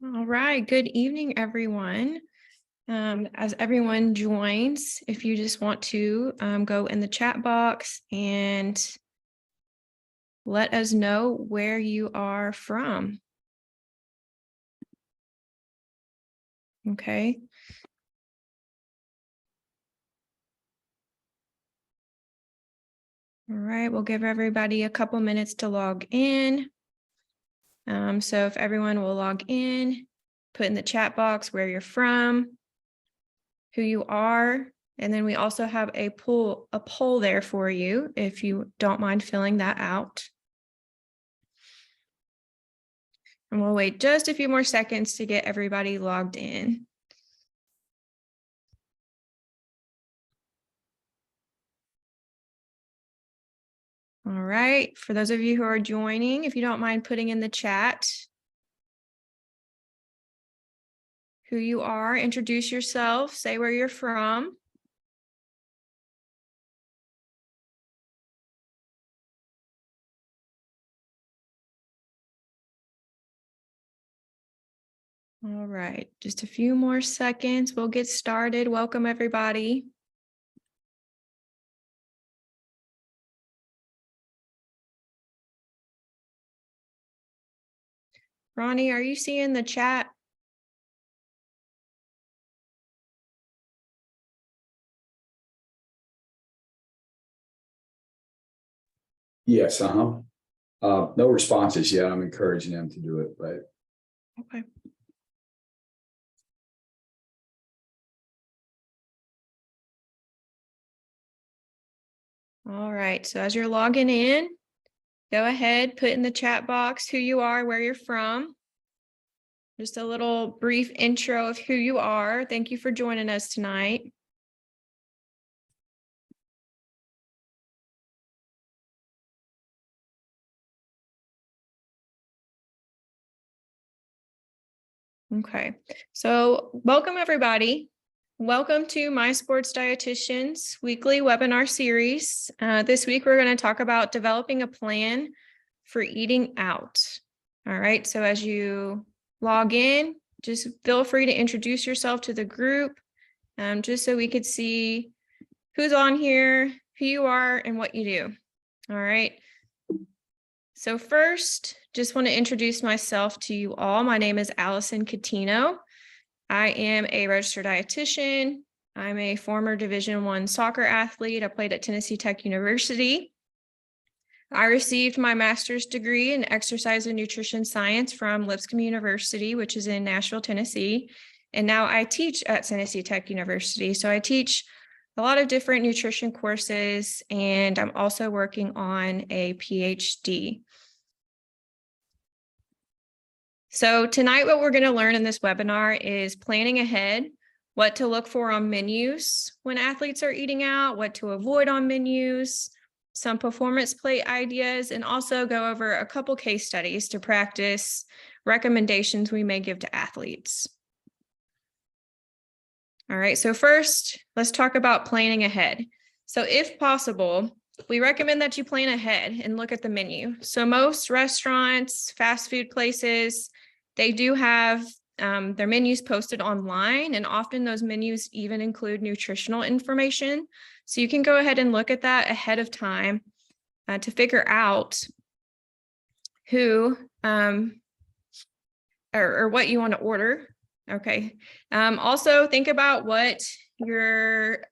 All right. Good evening, everyone. As everyone joins, if you just want to go in the chat box and let us know where you are from. Okay. All right. We'll give everybody a couple minutes to log in. So if everyone will log in, put in the chat box where you're from, who you are, and then we also have a poll there for you if you don't mind filling that out. And we'll wait just a few more seconds to get everybody logged in. All right, for those of you who are joining, if you don't mind putting in the chat who you are, introduce yourself, say where you're from. All right, just a few more seconds. We'll get started. Welcome, everybody. Ronnie, are you seeing the chat? Yes, no responses yet. I'm encouraging them to do it, but Okay. All right, so as you're logging in, go ahead, put in the chat box who you are, where you're from. Just a little brief intro of who you are. Thank you for joining us tonight. Okay, so welcome everybody. Welcome to My Sports Dietitian's weekly webinar series. This week, we're going to talk about developing a plan for eating out. All right, so as you log in, just feel free to introduce yourself to the group, just so we could see who's on here, who you are, and what you do. All right. So first, just want to introduce myself to you all. My name is Allison Catino. I am a registered dietitian. I'm a former Division I soccer athlete. I played at Tennessee Tech University. I received my master's degree in exercise and nutrition science from Lipscomb University, which is in Nashville, Tennessee. And now I teach at Tennessee Tech University. So I teach a lot of different nutrition courses, and I'm also working on a PhD. So tonight, what we're going to learn in this webinar is planning ahead, what to look for on menus when athletes are eating out, what to avoid on menus, some performance plate ideas, and also go over a couple case studies to practice recommendations we may give to athletes. All right, so first, let's talk about planning ahead. So if possible, we recommend that you plan ahead and look at the menu. So most restaurants, fast food places, they do have their menus posted online, and often those menus even include nutritional information. So you can go ahead and look at that ahead of time to figure out who or what you want to order. Okay. Also think about what your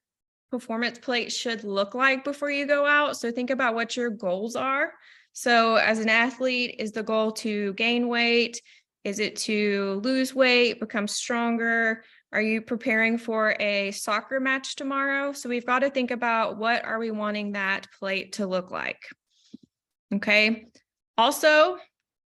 performance plate should look like before you go out. So think about what your goals are. So as an athlete, is the goal to gain weight? Is it to lose weight, become stronger? Are you preparing for a soccer match tomorrow? So we've got to think about what are we wanting that plate to look like. Okay. Also,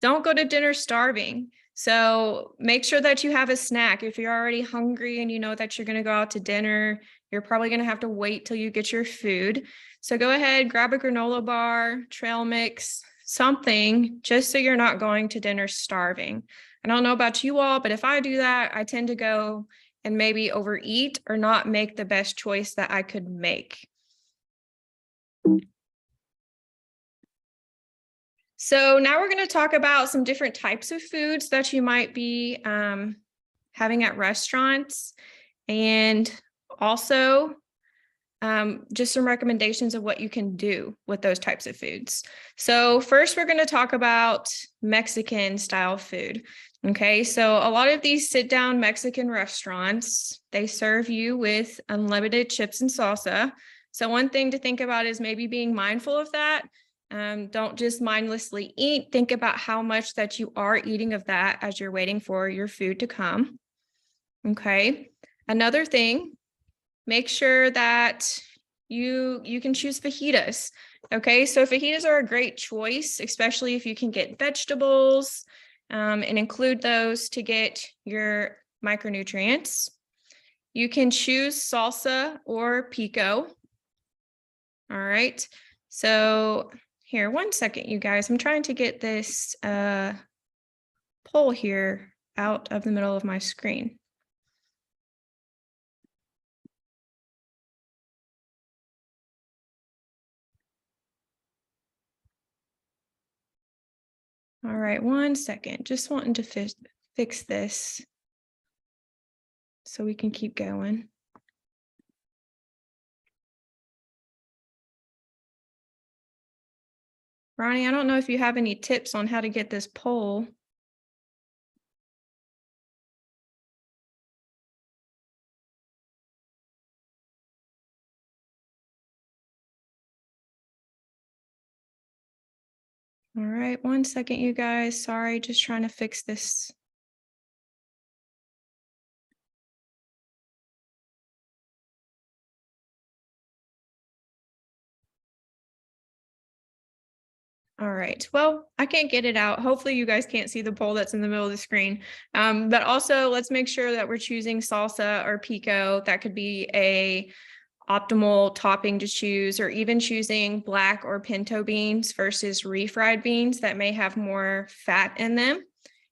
don't go to dinner starving. So make sure that you have a snack. If you're already hungry and you know that you're going to go out to dinner, you're probably going to have to wait till you get your food. So go ahead, grab a granola bar, trail mix, something, just so you're not going to dinner starving. I don't know about you all, but if I do that, I tend to go and maybe overeat or not make the best choice that I could make. So now we're going to talk about some different types of foods that you might be having at restaurants, and also just some recommendations of what you can do with those types of foods. So first, we're going to talk about Mexican style food. Okay, so a lot of these sit-down Mexican restaurants, they serve you with unlimited chips and salsa. So one thing to think about is maybe being mindful of that. Don't just mindlessly eat. Think about how much that you are eating of that as you're waiting for your food to come. Okay, another thing, make sure that you can choose fajitas. Okay, so fajitas are a great choice, especially if you can get vegetables and include those to get your micronutrients. You can choose salsa or pico. All right, so here, one second, you guys. I'm trying to get this poll here out of the middle of my screen. All right, one second. Just wanting to fix this so we can keep going. Ronnie, I don't know if you have any tips on how to get this poll. All right, one second, you guys. Sorry, just trying to fix this. All right, well, I can't get it out. Hopefully you guys can't see the poll that's in the middle of the screen. But also let's make sure that we're choosing salsa or pico. That could be a optimal topping to choose, or even choosing black or pinto beans versus refried beans that may have more fat in them.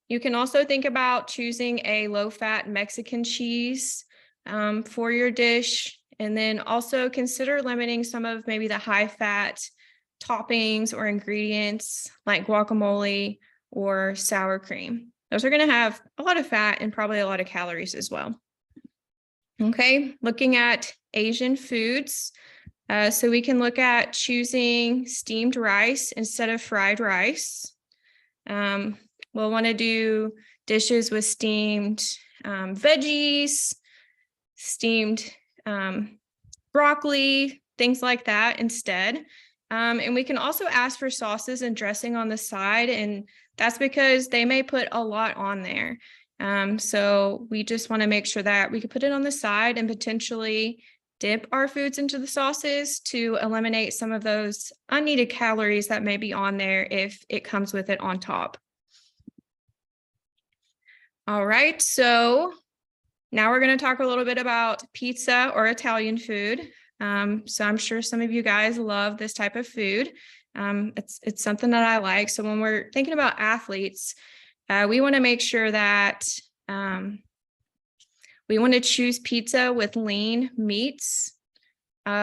You can also think about choosing a low-fat Mexican cheese for your dish, and then also consider limiting some of maybe the high-fat toppings or ingredients like guacamole or sour cream. Those are going to have a lot of fat and probably a lot of calories as well. Okay, looking at Asian foods. So we can look at choosing steamed rice instead of fried rice. We'll want to do dishes with steamed veggies, steamed broccoli, things like that instead. And we can also ask for sauces and dressing on the side, and that's because they may put a lot on there. So we just want to make sure that we can put it on the side and potentially dip our foods into the sauces to eliminate some of those unneeded calories that may be on there if it comes with it on top. All right, so now we're going to talk a little bit about pizza or Italian food. So I'm sure some of you guys love this type of food. It's something that I like. So when we're thinking about athletes, we want to make sure that we want to choose pizza with lean meats.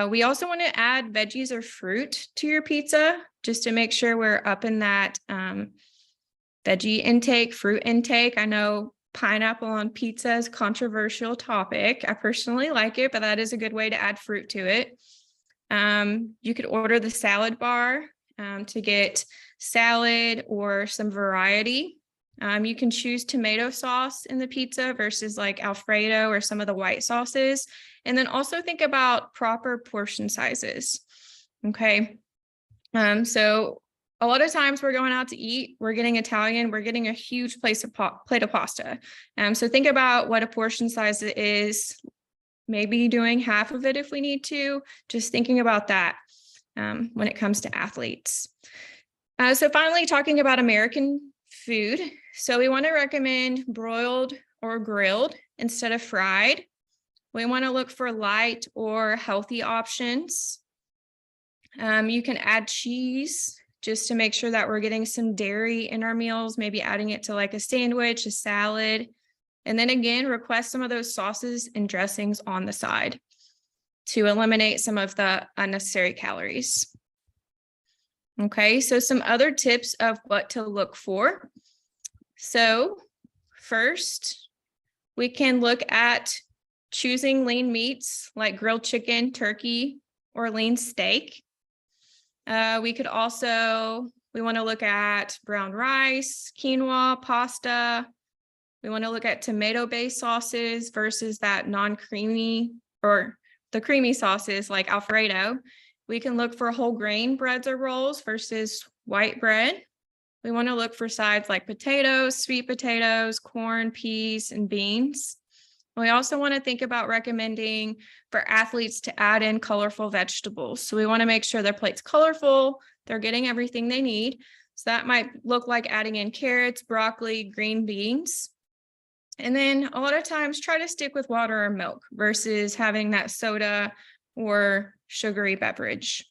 We also want to add veggies or fruit to your pizza just to make sure we're up in that veggie intake, fruit intake. I know pineapple on pizza is a controversial topic. I personally like it, but that is a good way to add fruit to it. You could order the salad bar to get salad or some variety. You can choose tomato sauce in the pizza versus like Alfredo or some of the white sauces. And then also think about proper portion sizes. Okay. So a lot of times we're going out to eat, we're getting Italian, we're getting a huge plate of pasta. So think about what a portion size is, maybe doing half of it if we need to, just thinking about that when it comes to athletes. So finally, talking about American food. So we want to recommend broiled or grilled instead of fried. We want to look for light or healthy options. You can add cheese just to make sure that we're getting some dairy in our meals, maybe adding it to like a sandwich, a salad. And then again, request some of those sauces and dressings on the side to eliminate some of the unnecessary calories. Okay, so some other tips of what to look for. So first, we can look at choosing lean meats like grilled chicken, turkey, or lean steak. We want to look at brown rice, quinoa, pasta. We want to look at tomato-based sauces versus that non-creamy or the creamy sauces like Alfredo. We can look for whole grain breads or rolls versus white bread. We want to look for sides like potatoes, sweet potatoes, corn, peas, and beans. We also want to think about recommending for athletes to add in colorful vegetables. So we want to make sure their plate's colorful, they're getting everything they need. So that might look like adding in carrots, broccoli, green beans. And then a lot of times try to stick with water or milk versus having that soda or sugary beverage.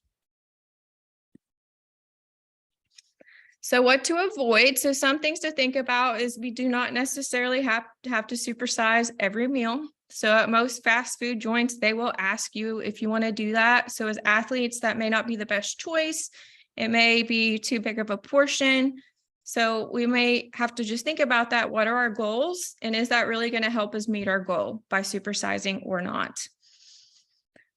So what to avoid? So some things to think about is we do not necessarily have to supersize every meal. So at most fast food joints, they will ask you if you want to do that. So as athletes, that may not be the best choice. It may be too big of a portion. So we may have to just think about that. What are our goals? And is that really going to help us meet our goal by supersizing or not?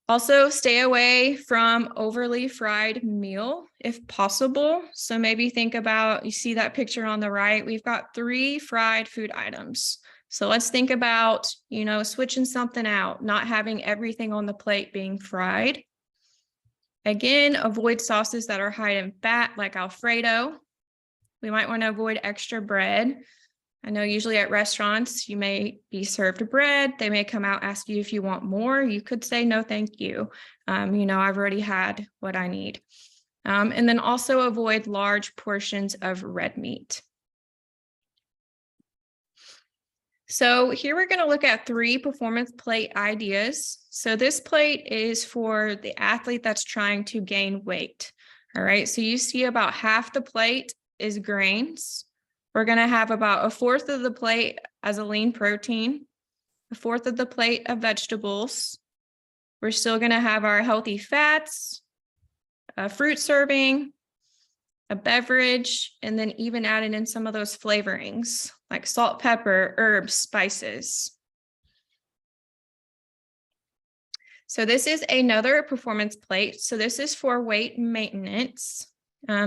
Also, stay away from overly fried meal if possible. So maybe think about, you see that picture on the right, we've got 3 fried food items. So let's think about, switching something out, not having everything on the plate being fried. Again, avoid sauces that are high in fat like Alfredo. We might want to avoid extra bread. I know usually at restaurants, you may be served bread. They may come out, ask you if you want more. You could say, no, thank you. I've already had what I need. And then also avoid large portions of red meat. So here we're going to look at 3 performance plate ideas. So this plate is for the athlete that's trying to gain weight. All right, so you see about half the plate is grains. We're going to have about 1/4 of the plate as a lean protein, 1/4 of the plate of vegetables. We're still going to have our healthy fats, a fruit serving, a beverage, and then even adding in some of those flavorings like salt, pepper, herbs, spices. So this is another performance plate. So this is for weight maintenance.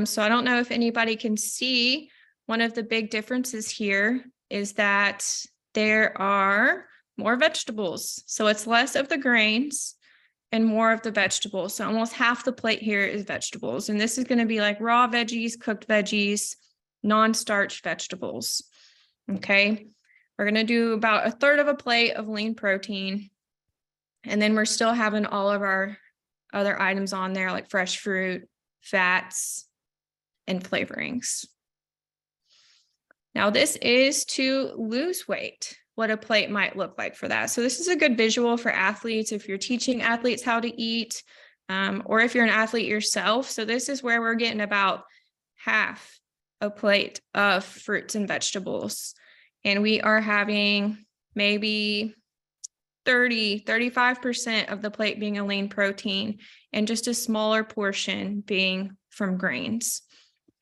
So I don't know if anybody can see. One of the big differences here is that there are more vegetables. So it's less of the grains and more of the vegetables. So almost half the plate here is vegetables. And this is going to be like raw veggies, cooked veggies, non-starch vegetables. Okay. We're going to do about 1/3 of a plate of lean protein. And then we're still having all of our other items on there like fresh fruit, fats, and flavorings. Now this is to lose weight, what a plate might look like for that. So this is a good visual for athletes if you're teaching athletes how to eat, or if you're an athlete yourself. So this is where we're getting about half a plate of fruits and vegetables. And we are having maybe 35% of the plate being a lean protein and just a smaller portion being from grains.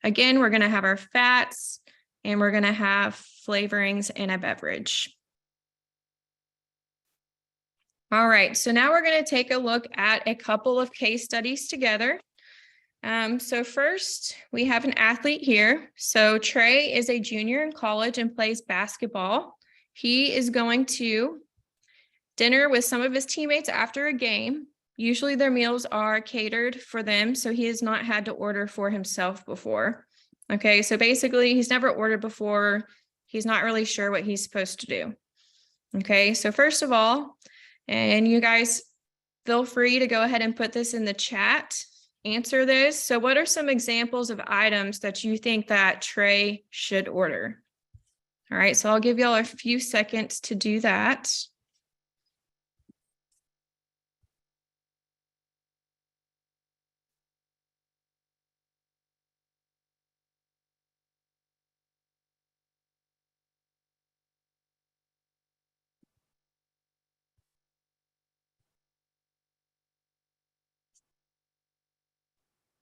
Again, we're going to have our fats and we're going to have flavorings in a beverage. All right, so now we're going to take a look at a couple of case studies together. So first, we have an athlete here. So Trey is a junior in college and plays basketball. He is going to dinner with some of his teammates after a game. Usually their meals are catered for them, so he has not had to order for himself before. Okay, so basically he's never ordered before. He's not really sure what he's supposed to do. Okay, so first of all, and you guys feel free to go ahead and put this in the chat, answer this. So what are some examples of items that you think that Trey should order? All right, so I'll give y'all a few seconds to do that.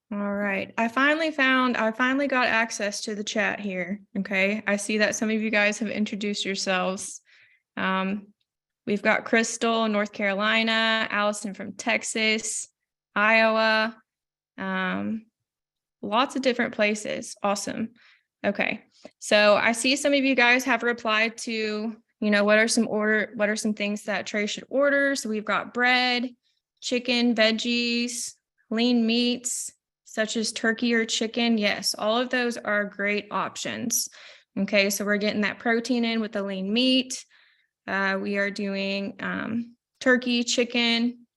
All right. I finally got access to the chat here. Okay. I see that some of you guys have introduced yourselves. We've got Crystal, North Carolina, Allison from Texas, Iowa, lots of different places. Awesome. Okay. So I see some of you guys have replied to, what are some things that Trey should order? So we've got bread, chicken, veggies, lean meats, such as turkey or chicken. Yes, all of those are great options. Okay, so we're getting that protein in with the lean meat. We are doing turkey, chicken,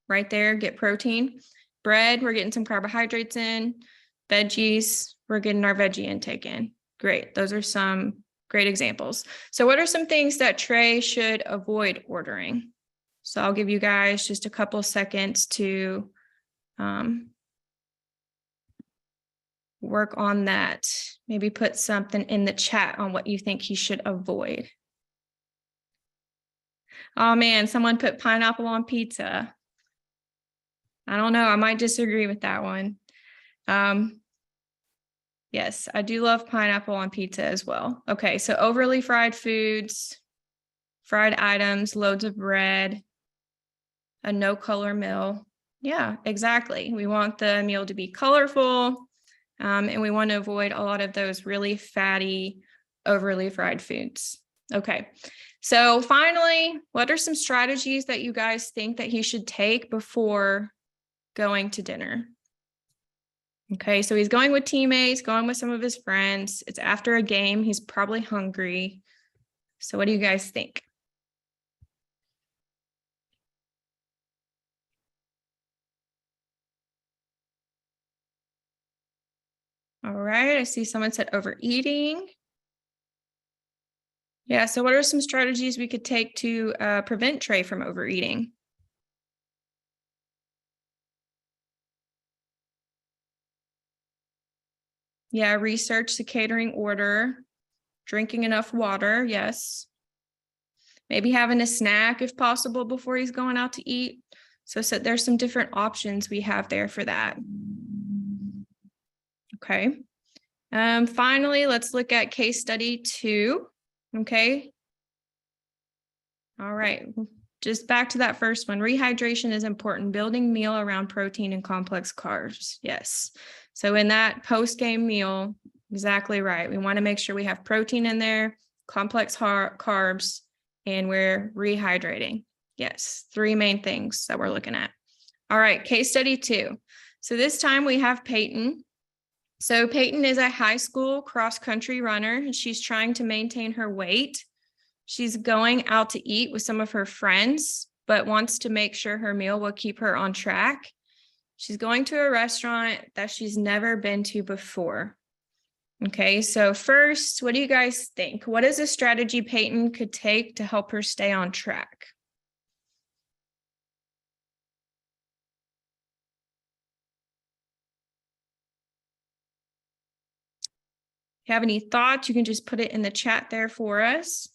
right there, get protein. Bread, we're getting some carbohydrates in. Veggies, we're getting our veggie intake in. Great, those are some great examples. So what are some things that Trey should avoid ordering? So I'll give you guys just a couple seconds to work on that. Maybe put something in the chat on what you think he should avoid. Oh man, someone put pineapple on pizza. I don't know, I might disagree with that one. Yes, I do love pineapple on pizza as well. Okay, so overly fried foods, fried items, loads of bread, a no color meal. Yeah, exactly. We want the meal to be colorful, and we want to avoid a lot of those really fatty, overly fried foods. Okay, so finally, what are some strategies that you guys think that he should take before going to dinner? Okay, so he's going with teammates, going with some of his friends. It's after a game. He's probably hungry. So what do you guys think? All right, I see someone said overeating. Yeah, so what are some strategies we could take to prevent Trey from overeating? Yeah, research the catering order, drinking enough water, yes. Maybe having a snack if possible before he's going out to eat. So there's some different options we have there for that. Okay. Finally, let's look at case study 2. Okay. All right. Just back to that first one. Rehydration is important. Building meal around protein and complex carbs. Yes. So in that post-game meal, exactly right. We want to make sure we have protein in there, complex carbs, and we're rehydrating. Yes. 3 main things that we're looking at. All right. Case study 2. So this time we have Peyton. So Peyton is a high school cross-country runner, and she's trying to maintain her weight. She's going out to eat with some of her friends, but wants to make sure her meal will keep her on track. She's going to a restaurant that she's never been to before. Okay, so first, what do you guys think? What is a strategy Peyton could take to help her stay on track? If you have any thoughts, you can just put it in the chat there for us.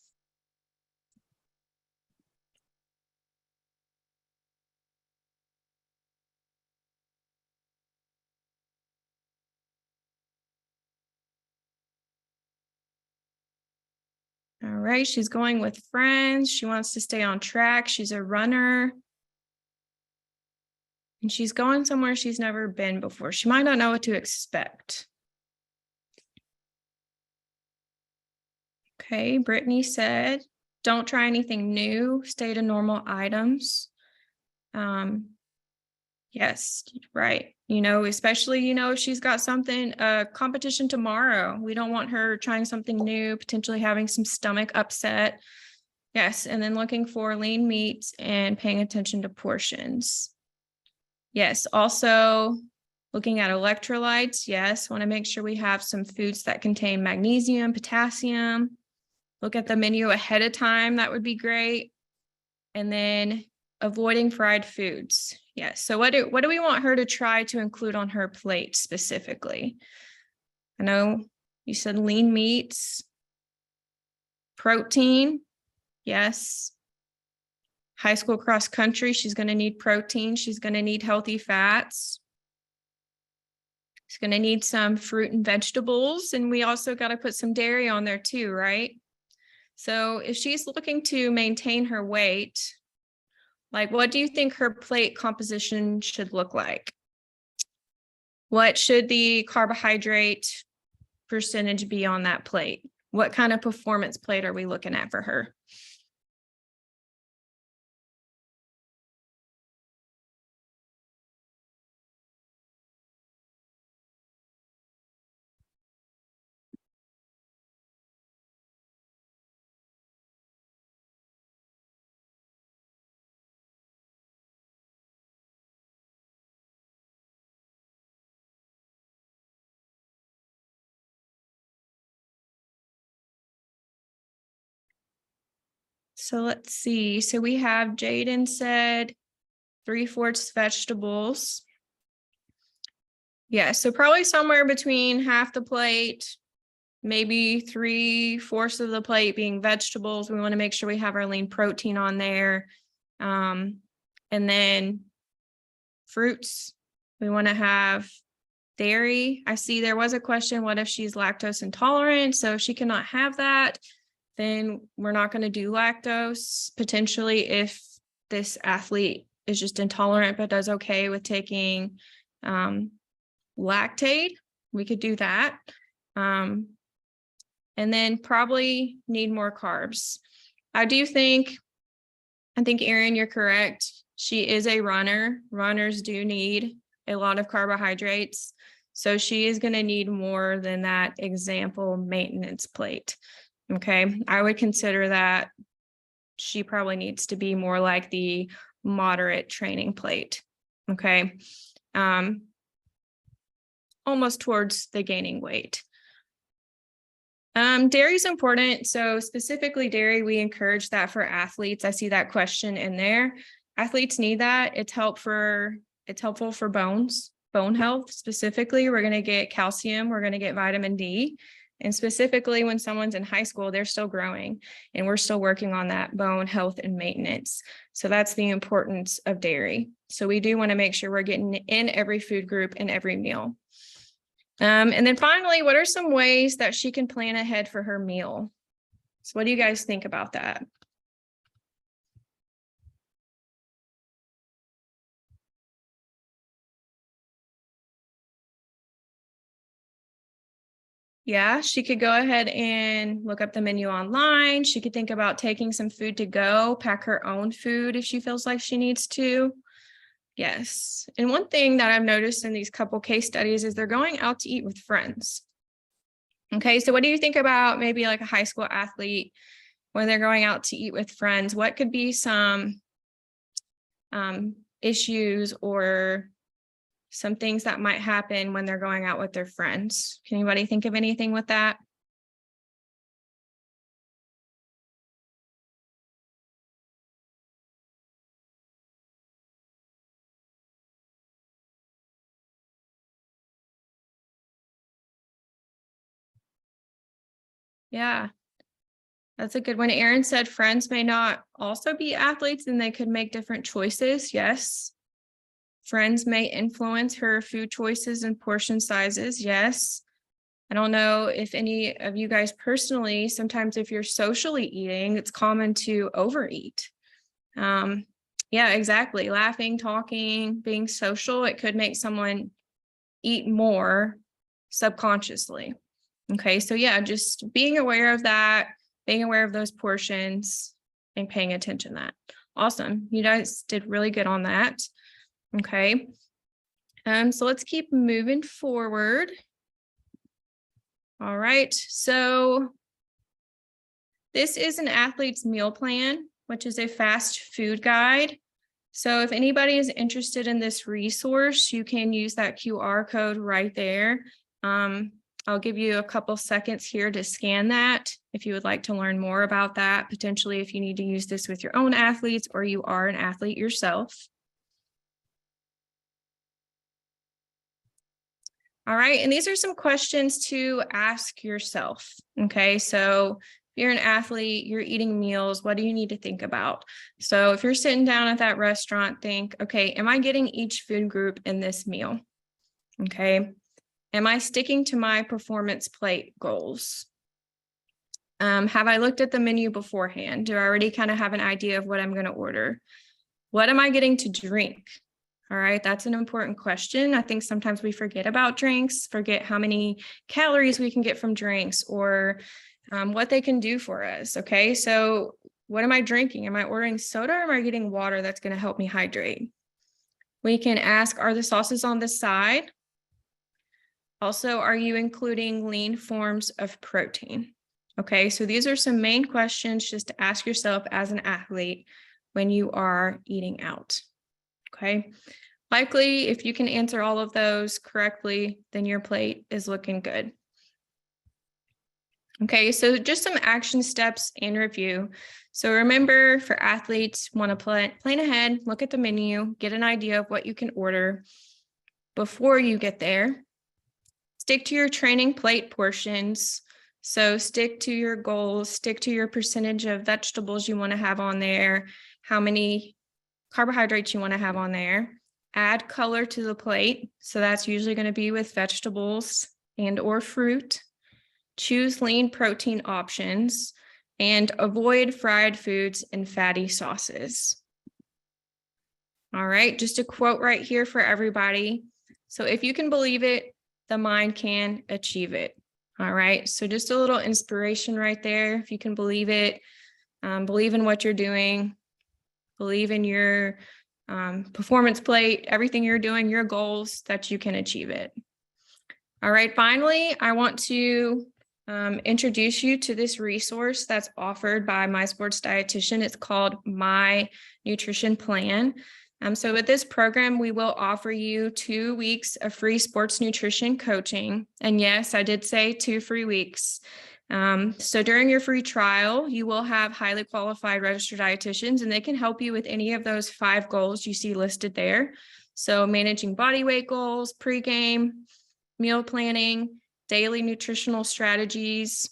All right, she's going with friends. She wants to stay on track. She's a runner. And she's going somewhere she's never been before. She might not know what to expect. Okay, Brittany said, don't try anything new, stay to normal items. Yes, right. Especially, if she's got something, competition tomorrow. We don't want her trying something new, potentially having some stomach upset. Yes, and then looking for lean meats and paying attention to portions. Yes, also looking at electrolytes. Yes, want to make sure we have some foods that contain magnesium, potassium. Look at the menu ahead of time. That would be great. And then avoiding fried foods. Yes. So what do we want her to try to include on her plate specifically? I know you said lean meats, protein. Yes. High school cross country. She's going to need protein. She's going to need healthy fats. She's going to need some fruit and vegetables, and we also got to put some dairy on there too, right? So if she's looking to maintain her weight, like what do you think her plate composition should look like? What should the carbohydrate percentage be on that plate? What kind of performance plate are we looking at for her? So let's see. So we have Jaden said 3/4 vegetables. Yeah, so probably somewhere between half the plate, maybe 3/4 of the plate being vegetables. We want to make sure we have our lean protein on there. And then fruits. We want to have dairy. I see there was a question, what if she's lactose intolerant? So if she cannot have that, then we're not going to do lactose. Potentially, if this athlete is just intolerant but does okay with taking lactate, we could do that. And then probably need more carbs. I think, Erin, you're correct. She is a runner. Runners do need a lot of carbohydrates. So she is going to need more than that example maintenance plate. Okay, I would consider that she probably needs to be more like the moderate training plate. Okay, almost towards the gaining weight. Dairy is important. So specifically dairy, we encourage that for athletes. I see that question in there. Athletes need that. It's helpful for bones, bone health. Specifically, we're going to get calcium, we're going to get vitamin D. And specifically when someone's in high school, they're still growing and we're still working on that bone health and maintenance. So that's the importance of dairy. So we do want to make sure we're getting in every food group in every meal. And then finally, what are some ways that she can plan ahead for her meal? So what do you guys think about that? Yeah, she could go ahead and look up the menu online. She could think about taking some food to go, pack her own food if she feels like she needs to. Yes. And one thing that I've noticed in these couple case studies is they're going out to eat with friends. Okay, so what do you think about maybe like a high school athlete when they're going out to eat with friends? What could be some issues or some things that might happen when they're going out with their friends? Can anybody think of anything with that? Yeah, that's a good one. Erin said friends may not also be athletes and they could make different choices. Yes. Friends may influence her food choices and portion sizes. Yes. I don't know if any of you guys personally, sometimes if you're socially eating, it's common to overeat. Yeah, exactly. Laughing, talking, being social, it could make someone eat more subconsciously. Okay, so yeah, just being aware of that, being aware of those portions and paying attention to that. Awesome. You guys did really good on that. Okay. So let's keep moving forward. All right. So this is an athlete's meal plan, which is a fast food guide. So if anybody is interested in this resource, you can use that QR code right there. I'll give you a couple seconds here to scan that if you would like to learn more about that, potentially if you need to use this with your own athletes or you are an athlete yourself. All right, and these are some questions to ask yourself. Okay, so if you're an athlete, you're eating meals, what do you need to think about? So if you're sitting down at that restaurant, think, okay, am I getting each food group in this meal? Okay. Am I sticking to my performance plate goals? Have I looked at the menu beforehand? Do I already kind of have an idea of what I'm going to order? What am I getting to drink? All right, that's an important question. I think sometimes we forget about drinks, forget how many calories we can get from drinks or what they can do for us. Okay, so what am I drinking? Am I ordering soda or am I getting water that's going to help me hydrate? We can ask, are the sauces on the side? Also, are you including lean forms of protein? Okay, so these are some main questions just to ask yourself as an athlete when you are eating out. Okay, likely if you can answer all of those correctly, then your plate is looking good. Okay, so just some action steps and review. So remember, for athletes, want to plan ahead, look at the menu, get an idea of what you can order before you get there. Stick to your training plate portions. So stick to your goals, stick to your percentage of vegetables you want to have on there, how many carbohydrates you want to have on there. Add color to the plate. So that's usually going to be with vegetables and or fruit. Choose lean protein options and avoid fried foods and fatty sauces. All right, just a quote right here for everybody. So if you can believe it, the mind can achieve it. All right, so just a little inspiration right there. If you can believe it, believe in what you're doing, believe in your performance plate, everything you're doing, your goals, that you can achieve it. All right, finally, I want to introduce you to this resource that's offered by my sports dietitian. It's called My Nutrition Plan. So with this program, we will offer you 2 weeks of free sports nutrition coaching. And yes, I did say 2 free weeks. So during your free trial, you will have highly qualified registered dietitians, and they can help you with any of those 5 goals you see listed there. So managing body weight goals, pregame, meal planning, daily nutritional strategies,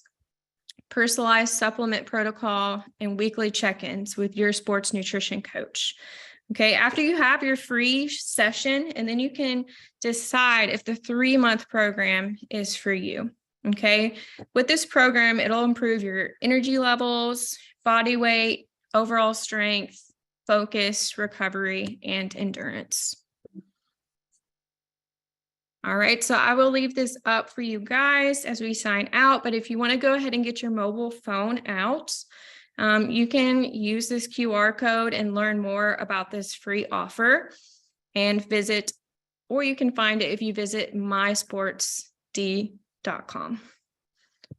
personalized supplement protocol, and weekly check-ins with your sports nutrition coach. Okay, after you have your free session, and then you can decide if the 3-month program is for you. Okay, with this program, it'll improve your energy levels, body weight, overall strength, focus, recovery, and endurance. All right, so I will leave this up for you guys as we sign out, but if you want to go ahead and get your mobile phone out, you can use this QR code and learn more about this free offer and visit, or you can find it if you visit mysportsd.com.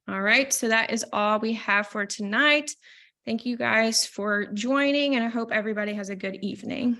All right, so that is all we have for tonight. Thank you guys for joining, and I hope everybody has a good evening.